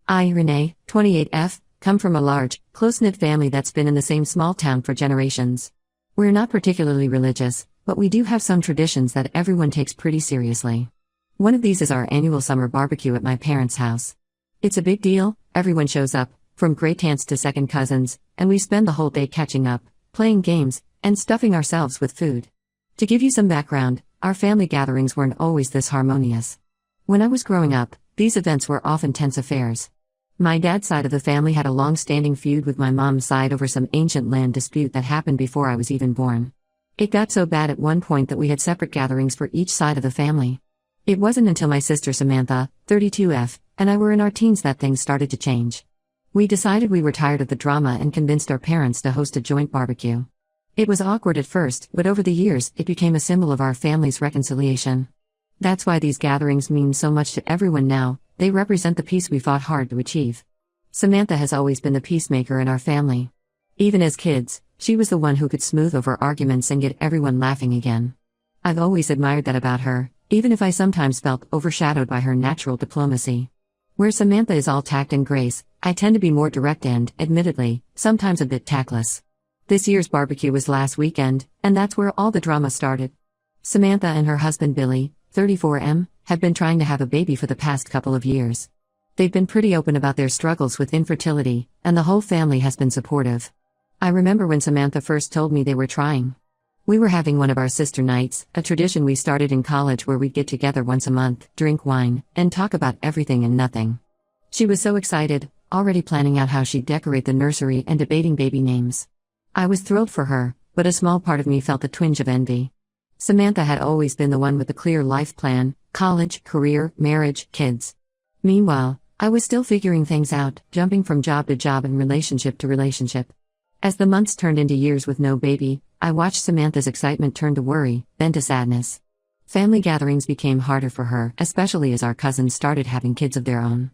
I, Renee, 28F, come from a large, close-knit family that's been in the same small town for generations. We're not particularly religious, but we do have some traditions that everyone takes pretty seriously. One of these is our annual summer barbecue at my parents' house. It's a big deal, everyone shows up, from great-aunts to second cousins, and we spend the whole day catching up, playing games, and stuffing ourselves with food. To give you some background, our family gatherings weren't always this harmonious. When I was growing up, these events were often tense affairs. My dad's side of the family had a long-standing feud with my mom's side over some ancient land dispute that happened before I was even born. It got so bad at one point that we had separate gatherings for each side of the family. It wasn't until my sister Samantha, 32F, and I were in our teens that things started to change. We decided we were tired of the drama and convinced our parents to host a joint barbecue. It was awkward at first, but over the years, it became a symbol of our family's reconciliation. That's why these gatherings mean so much to everyone now. They represent the peace we fought hard to achieve. Samantha has always been the peacemaker in our family. Even as kids, she was the one who could smooth over arguments and get everyone laughing again. I've always admired that about her, even if I sometimes felt overshadowed by her natural diplomacy. Where Samantha is all tact and grace, I tend to be more direct and, admittedly, sometimes a bit tactless. This year's barbecue was last weekend, and that's where all the drama started. Samantha and her husband Billy, 34M, have been trying to have a baby for the past couple of years. They've been pretty open about their struggles with infertility, and the whole family has been supportive. I remember when Samantha first told me they were trying. We were having one of our sister nights, a tradition we started in college where we'd get together once a month, drink wine, and talk about everything and nothing. She was so excited, already planning out how she'd decorate the nursery and debating baby names. I was thrilled for her, but a small part of me felt a twinge of envy. Samantha had always been the one with the clear life plan: college, career, marriage, kids. Meanwhile, I was still figuring things out, jumping from job to job and relationship to relationship. As the months turned into years with no baby, I watched Samantha's excitement turn to worry, then to sadness. Family gatherings became harder for her, especially as our cousins started having kids of their own.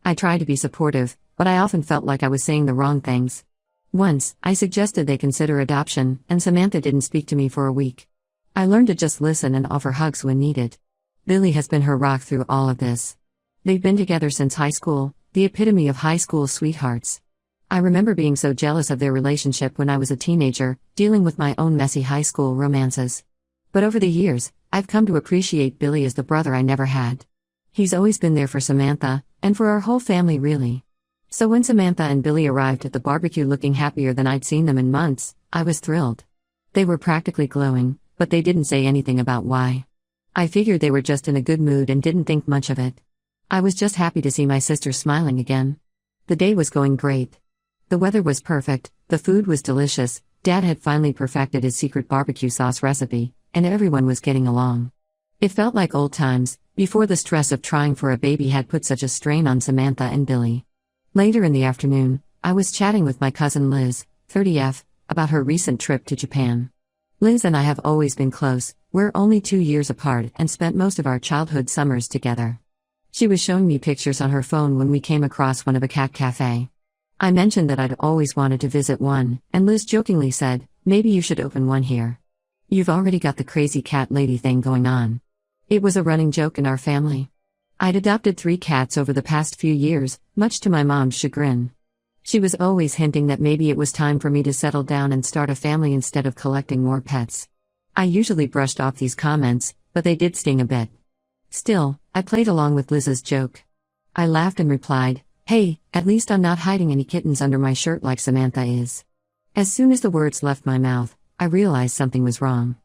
I tried to be supportive, but I often felt like I was saying the wrong things. Once, I suggested they consider adoption, and Samantha didn't speak to me for a week. I learned to just listen and offer hugs when needed. Billy has been her rock through all of this. They've been together since high school, the epitome of high school sweethearts. I remember being so jealous of their relationship when I was a teenager, dealing with my own messy high school romances. But over the years, I've come to appreciate Billy as the brother I never had. He's always been there for Samantha, and for our whole family really. So when Samantha and Billy arrived at the barbecue looking happier than I'd seen them in months, I was thrilled. They were practically glowing, but they didn't say anything about why. I figured they were just in a good mood and didn't think much of it. I was just happy to see my sister smiling again. The day was going great. The weather was perfect, the food was delicious, Dad had finally perfected his secret barbecue sauce recipe, and everyone was getting along. It felt like old times, before the stress of trying for a baby had put such a strain on Samantha and Billy. Later in the afternoon, I was chatting with my cousin Liz, 30F, about her recent trip to Japan. Liz and I have always been close, we're only 2 years apart and spent most of our childhood summers together. She was showing me pictures on her phone when we came across one of a cat cafe. I mentioned that I'd always wanted to visit one, and Liz jokingly said, "Maybe you should open one here. You've already got the crazy cat lady thing going on." It was a running joke in our family. I'd adopted 3 cats over the past few years, much to my mom's chagrin. She was always hinting that maybe it was time for me to settle down and start a family instead of collecting more pets. I usually brushed off these comments, but they did sting a bit. Still, I played along with Liz's joke. I laughed and replied, "Hey, at least I'm not hiding any kittens under my shirt like Samantha is." As soon as the words left my mouth, I realized something was wrong.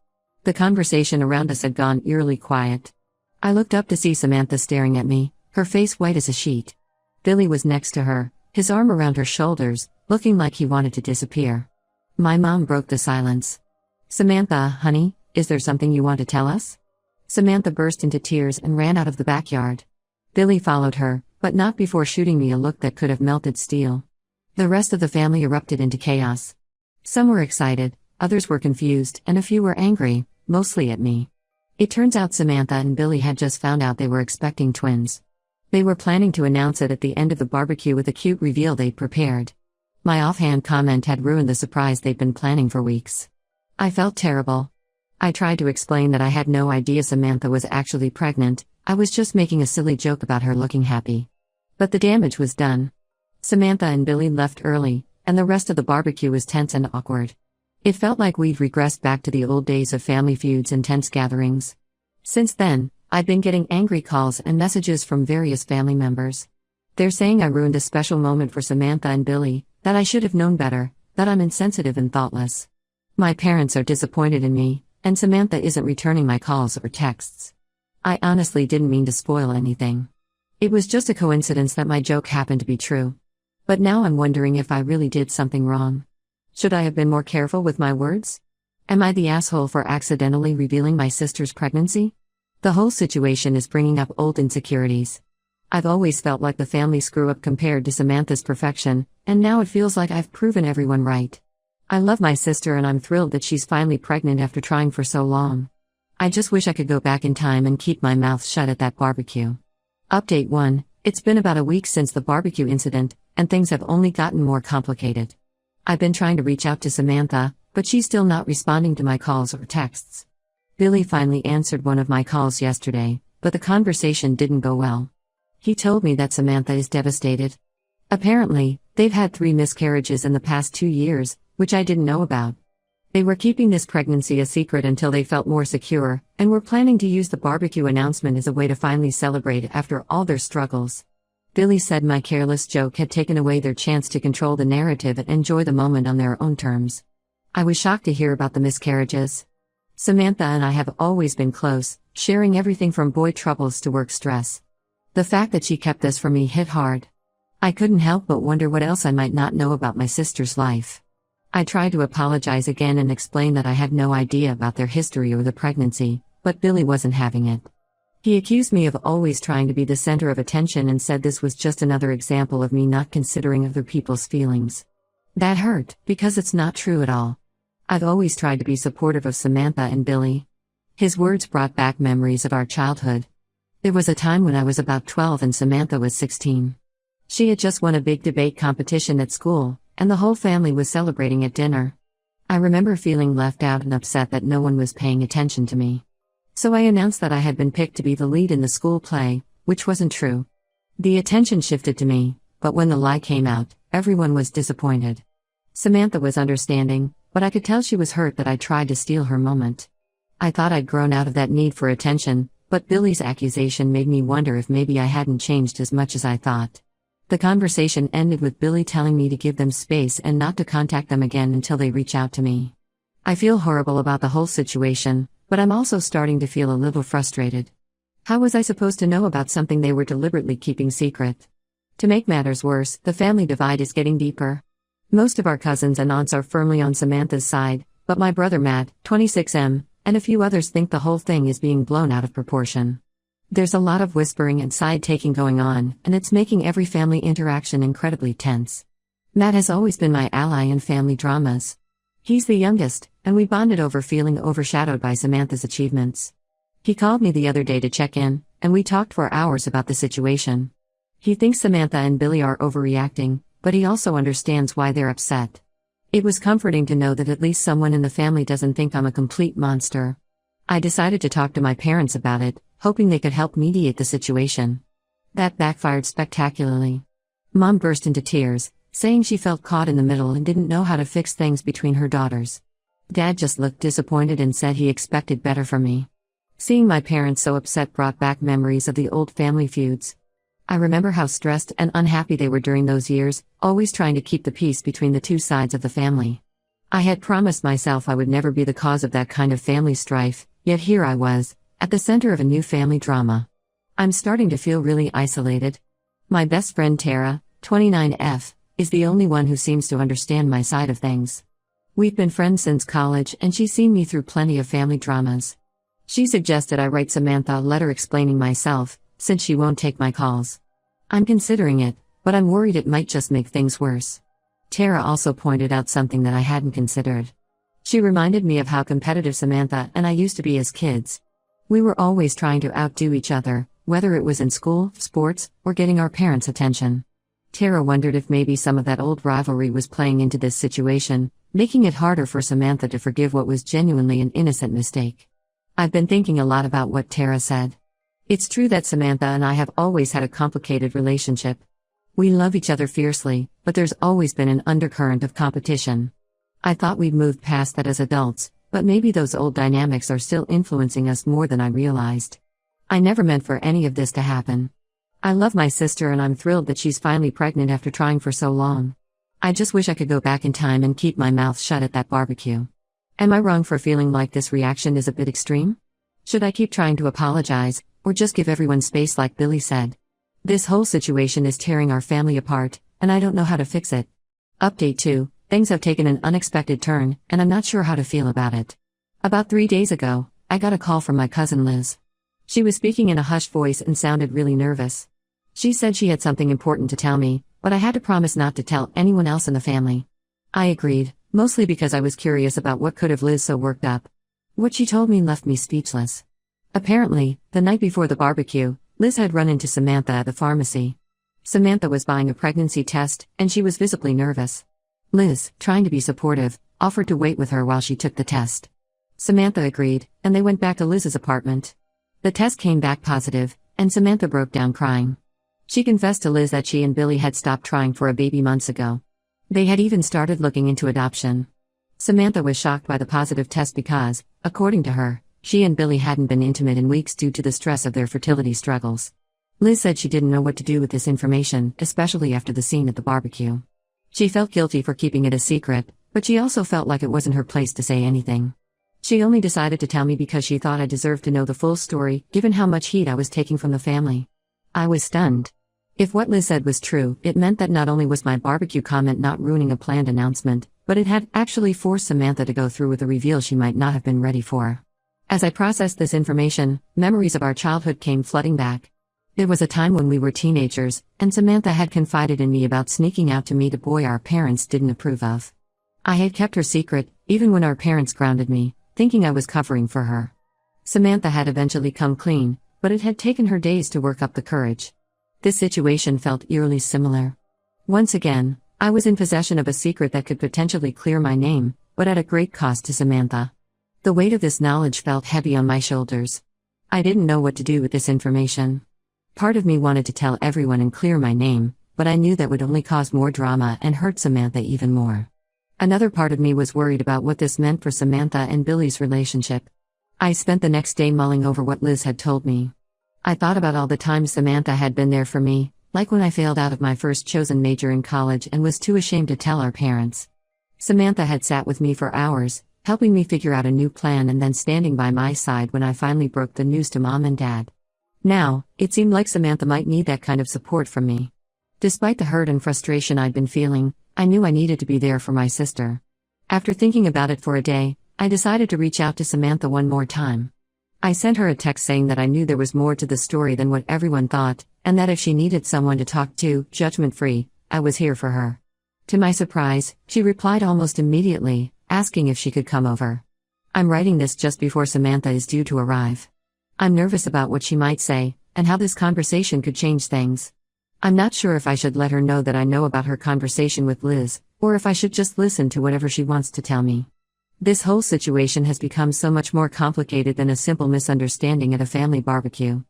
The conversation around us had gone eerily quiet. I looked up to see Samantha staring at me, her face white as a sheet. Billy was next to her, his arm around her shoulders, looking like he wanted to disappear. My mom broke the silence. "Samantha, honey, is there something you want to tell us?" Samantha burst into tears and ran out of the backyard. Billy followed her, but not before shooting me a look that could have melted steel. The rest of the family erupted into chaos. Some were excited, others were confused, and a few were angry, mostly at me. It turns out Samantha and Billy had just found out they were expecting twins. They were planning to announce it at the end of the barbecue with a cute reveal they'd prepared. My offhand comment had ruined the surprise they'd been planning for weeks. I felt terrible. I tried to explain that I had no idea Samantha was actually pregnant, I was just making a silly joke about her looking happy. But the damage was done. Samantha and Billy left early, and the rest of the barbecue was tense and awkward. It felt like we'd regressed back to the old days of family feuds and tense gatherings. Since then, I've been getting angry calls and messages from various family members. They're saying I ruined a special moment for Samantha and Billy, that I should have known better, that I'm insensitive and thoughtless. My parents are disappointed in me, and Samantha isn't returning my calls or texts. I honestly didn't mean to spoil anything. It was just a coincidence that my joke happened to be true. But now I'm wondering if I really did something wrong. Should I have been more careful with my words? Am I the asshole for accidentally revealing my sister's pregnancy? The whole situation is bringing up old insecurities. I've always felt like the family screw-up compared to Samantha's perfection, and now it feels like I've proven everyone right. I love my sister and I'm thrilled that she's finally pregnant after trying for so long. I just wish I could go back in time and keep my mouth shut at that barbecue. Update 1. It's been about a week since the barbecue incident, and things have only gotten more complicated. I've been trying to reach out to Samantha, but she's still not responding to my calls or texts. Billy finally answered one of my calls yesterday, but the conversation didn't go well. He told me that Samantha is devastated. Apparently, they've had 3 miscarriages in the past 2 years, which I didn't know about. They were keeping this pregnancy a secret until they felt more secure, and were planning to use the barbecue announcement as a way to finally celebrate after all their struggles. Billy said my careless joke had taken away their chance to control the narrative and enjoy the moment on their own terms. I was shocked to hear about the miscarriages. Samantha and I have always been close, sharing everything from boy troubles to work stress. The fact that she kept this from me hit hard. I couldn't help but wonder what else I might not know about my sister's life. I tried to apologize again and explain that I had no idea about their history or the pregnancy, but Billy wasn't having it. He accused me of always trying to be the center of attention and said this was just another example of me not considering other people's feelings. That hurt, because it's not true at all. I've always tried to be supportive of Samantha and Billy. His words brought back memories of our childhood. There was a time when I was about 12 and Samantha was 16. She had just won a big debate competition at school, and the whole family was celebrating at dinner. I remember feeling left out and upset that no one was paying attention to me. So I announced that I had been picked to be the lead in the school play, which wasn't true. The attention shifted to me, but when the lie came out, everyone was disappointed. Samantha was understanding, but I could tell she was hurt that I tried to steal her moment. I thought I'd grown out of that need for attention, but Billy's accusation made me wonder if maybe I hadn't changed as much as I thought. The conversation ended with Billy telling me to give them space and not to contact them again until they reach out to me. I feel horrible about the whole situation, but I'm also starting to feel a little frustrated. How was I supposed to know about something they were deliberately keeping secret? To make matters worse, the family divide is getting deeper. Most of our cousins and aunts are firmly on Samantha's side, but my brother Matt, 26M, and a few others think the whole thing is being blown out of proportion. There's a lot of whispering and side-taking going on, and it's making every family interaction incredibly tense. Matt has always been my ally in family dramas. He's the youngest, and we bonded over feeling overshadowed by Samantha's achievements. He called me the other day to check in, and we talked for hours about the situation. He thinks Samantha and Billy are overreacting, but he also understands why they're upset. It was comforting to know that at least someone in the family doesn't think I'm a complete monster. I decided to talk to my parents about it, hoping they could help mediate the situation. That backfired spectacularly. Mom burst into tears, saying she felt caught in the middle and didn't know how to fix things between her daughters. Dad just looked disappointed and said he expected better from me. Seeing my parents so upset brought back memories of the old family feuds. I remember how stressed and unhappy they were during those years, always trying to keep the peace between the two sides of the family. I had promised myself I would never be the cause of that kind of family strife, yet here I was, at the center of a new family drama. I'm starting to feel really isolated. My best friend Tara, 29F, is the only one who seems to understand my side of things. We've been friends since college and she's seen me through plenty of family dramas. She suggested I write Samantha a letter explaining myself, since she won't take my calls. I'm considering it, but I'm worried it might just make things worse. Tara also pointed out something that I hadn't considered. She reminded me of how competitive Samantha and I used to be as kids. We were always trying to outdo each other, whether it was in school, sports, or getting our parents' attention. Tara wondered if maybe some of that old rivalry was playing into this situation, making it harder for Samantha to forgive what was genuinely an innocent mistake. I've been thinking a lot about what Tara said. It's true that Samantha and I have always had a complicated relationship. We love each other fiercely, but there's always been an undercurrent of competition. I thought we'd moved past that as adults, but maybe those old dynamics are still influencing us more than I realized. I never meant for any of this to happen. I love my sister and I'm thrilled that she's finally pregnant after trying for so long. I just wish I could go back in time and keep my mouth shut at that barbecue. Am I wrong for feeling like this reaction is a bit extreme? Should I keep trying to apologize, or just give everyone space like Billy said? This whole situation is tearing our family apart, and I don't know how to fix it. Update 2, things have taken an unexpected turn, and I'm not sure how to feel about it. About 3 days ago, I got a call from my cousin Liz. She was speaking in a hushed voice and sounded really nervous. She said she had something important to tell me, but I had to promise not to tell anyone else in the family. I agreed, mostly because I was curious about what could have Liz so worked up. What she told me left me speechless. Apparently, the night before the barbecue, Liz had run into Samantha at the pharmacy. Samantha was buying a pregnancy test, and she was visibly nervous. Liz, trying to be supportive, offered to wait with her while she took the test. Samantha agreed, and they went back to Liz's apartment. The test came back positive, and Samantha broke down crying. She confessed to Liz that she and Billy had stopped trying for a baby months ago. They had even started looking into adoption. Samantha was shocked by the positive test because, according to her, she and Billy hadn't been intimate in weeks due to the stress of their fertility struggles. Liz said she didn't know what to do with this information, especially after the scene at the barbecue. She felt guilty for keeping it a secret, but she also felt like it wasn't her place to say anything. She only decided to tell me because she thought I deserved to know the full story, given how much heat I was taking from the family. I was stunned. If what Liz said was true, it meant that not only was my barbecue comment not ruining a planned announcement, but it had actually forced Samantha to go through with a reveal she might not have been ready for. As I processed this information, memories of our childhood came flooding back. It was a time when we were teenagers, and Samantha had confided in me about sneaking out to meet a boy our parents didn't approve of. I had kept her secret, even when our parents grounded me, thinking I was covering for her. Samantha had eventually come clean, but it had taken her days to work up the courage. This situation felt eerily similar. Once again, I was in possession of a secret that could potentially clear my name, but at a great cost to Samantha. The weight of this knowledge felt heavy on my shoulders. I didn't know what to do with this information. Part of me wanted to tell everyone and clear my name, but I knew that would only cause more drama and hurt Samantha even more. Another part of me was worried about what this meant for Samantha and Billy's relationship. I spent the next day mulling over what Liz had told me. I thought about all the times Samantha had been there for me, like when I failed out of my first chosen major in college and was too ashamed to tell our parents. Samantha had sat with me for hours, helping me figure out a new plan and then standing by my side when I finally broke the news to Mom and Dad. Now, it seemed like Samantha might need that kind of support from me. Despite the hurt and frustration I'd been feeling, I knew I needed to be there for my sister. After thinking about it for a day, I decided to reach out to Samantha one more time. I sent her a text saying that I knew there was more to the story than what everyone thought, and that if she needed someone to talk to, judgment-free, I was here for her. To my surprise, she replied almost immediately, asking if she could come over. I'm writing this just before Samantha is due to arrive. I'm nervous about what she might say, and how this conversation could change things. I'm not sure if I should let her know that I know about her conversation with Liz, or if I should just listen to whatever she wants to tell me. This whole situation has become so much more complicated than a simple misunderstanding at a family barbecue.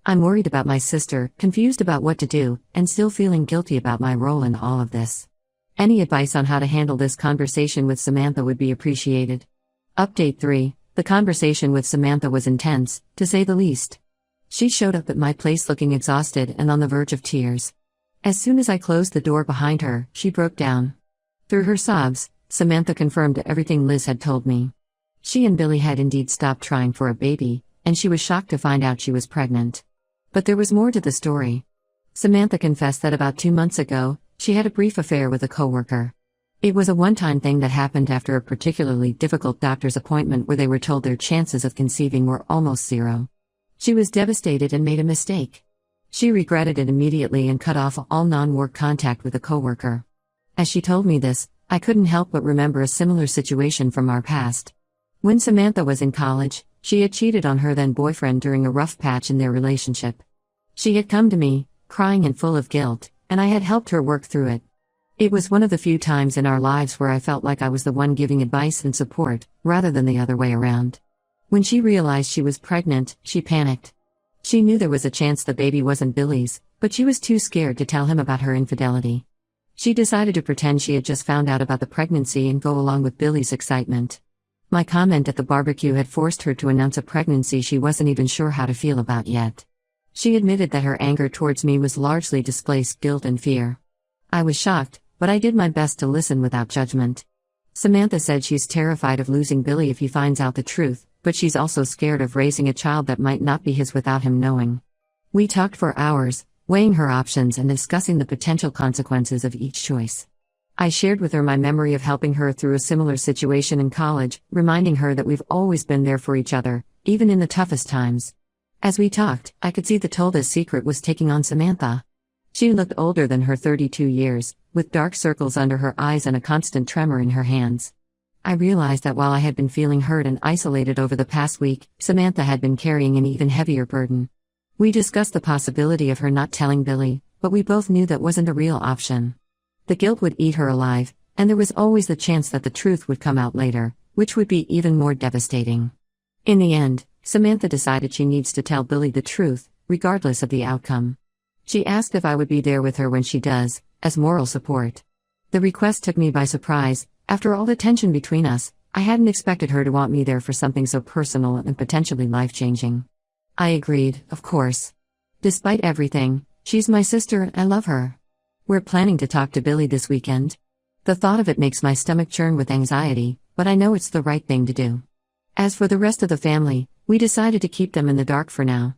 I'm worried about my sister, confused about what to do, and still feeling guilty about my role in all of this. Any advice on how to handle this conversation with Samantha would be appreciated. Update 3. The conversation with Samantha was intense, to say the least. She showed up at my place looking exhausted and on the verge of tears. As soon as I closed the door behind her, she broke down. Through her sobs, Samantha confirmed everything Liz had told me. She and Billy had indeed stopped trying for a baby, and she was shocked to find out she was pregnant. But there was more to the story. Samantha confessed that about 2 months ago, she had a brief affair with a coworker. It was a one-time thing that happened after a particularly difficult doctor's appointment where they were told their chances of conceiving were almost zero. She was devastated and made a mistake. She regretted it immediately and cut off all non-work contact with the coworker. As she told me this, I couldn't help but remember a similar situation from our past. When Samantha was in college, she had cheated on her then boyfriend during a rough patch in their relationship. She had come to me, crying and full of guilt, and I had helped her work through it. It was one of the few times in our lives where I felt like I was the one giving advice and support, rather than the other way around. When she realized she was pregnant, she panicked. She knew there was a chance the baby wasn't Billy's, but she was too scared to tell him about her infidelity. She decided to pretend she had just found out about the pregnancy and go along with Billy's excitement. My comment at the barbecue had forced her to announce a pregnancy she wasn't even sure how to feel about yet. She admitted that her anger towards me was largely displaced guilt and fear. I was shocked, but I did my best to listen without judgment. Samantha said she's terrified of losing Billy if he finds out the truth, but she's also scared of raising a child that might not be his without him knowing. We talked for hours, weighing her options and discussing the potential consequences of each choice. I shared with her my memory of helping her through a similar situation in college, reminding her that we've always been there for each other, even in the toughest times. As we talked, I could see the Tolda's secret was taking on Samantha. She looked older than her 32 years, with dark circles under her eyes and a constant tremor in her hands. I realized that while I had been feeling hurt and isolated over the past week, Samantha had been carrying an even heavier burden. We discussed the possibility of her not telling Billy, but we both knew that wasn't a real option. The guilt would eat her alive, and there was always the chance that the truth would come out later, which would be even more devastating. In the end, Samantha decided she needs to tell Billy the truth, regardless of the outcome. She asked if I would be there with her when she does, as moral support. The request took me by surprise. After all the tension between us, I hadn't expected her to want me there for something so personal and potentially life-changing. I agreed, of course. Despite everything, she's my sister and I love her. We're planning to talk to Billy this weekend. The thought of it makes my stomach churn with anxiety, but I know it's the right thing to do. As for the rest of the family, we decided to keep them in the dark for now.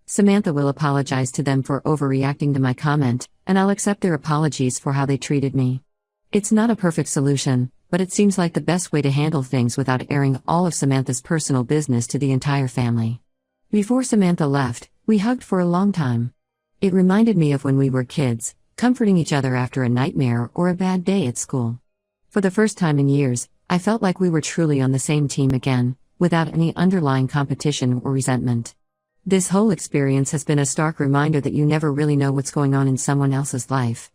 Samantha will apologize to them for overreacting to my comment, and I'll accept their apologies for how they treated me. It's not a perfect solution, but it seems like the best way to handle things without airing all of Samantha's personal business to the entire family. Before Samantha left, we hugged for a long time. It reminded me of when we were kids, comforting each other after a nightmare or a bad day at school. For the first time in years, I felt like we were truly on the same team again, without any underlying competition or resentment. This whole experience has been a stark reminder that you never really know what's going on in someone else's life.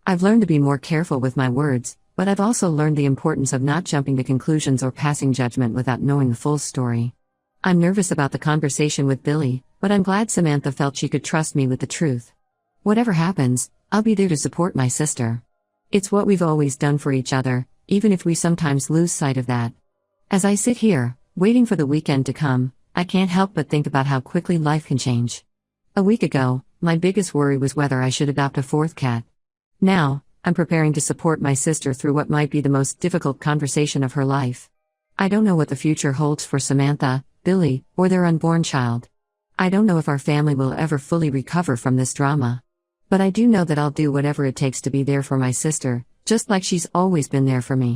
I've learned to be more careful with my words, but I've also learned the importance of not jumping to conclusions or passing judgment without knowing the full story. I'm nervous about the conversation with Billy, but I'm glad Samantha felt she could trust me with the truth. Whatever happens, I'll be there to support my sister. It's what we've always done for each other, even if we sometimes lose sight of that. As I sit here, waiting for the weekend to come, I can't help but think about how quickly life can change. A week ago, my biggest worry was whether I should adopt a fourth cat. Now, I'm preparing to support my sister through what might be the most difficult conversation of her life. I don't know what the future holds for Samantha, Billy, or their unborn child. I don't know if our family will ever fully recover from this drama. But I do know that I'll do whatever it takes to be there for my sister, just like she's always been there for me.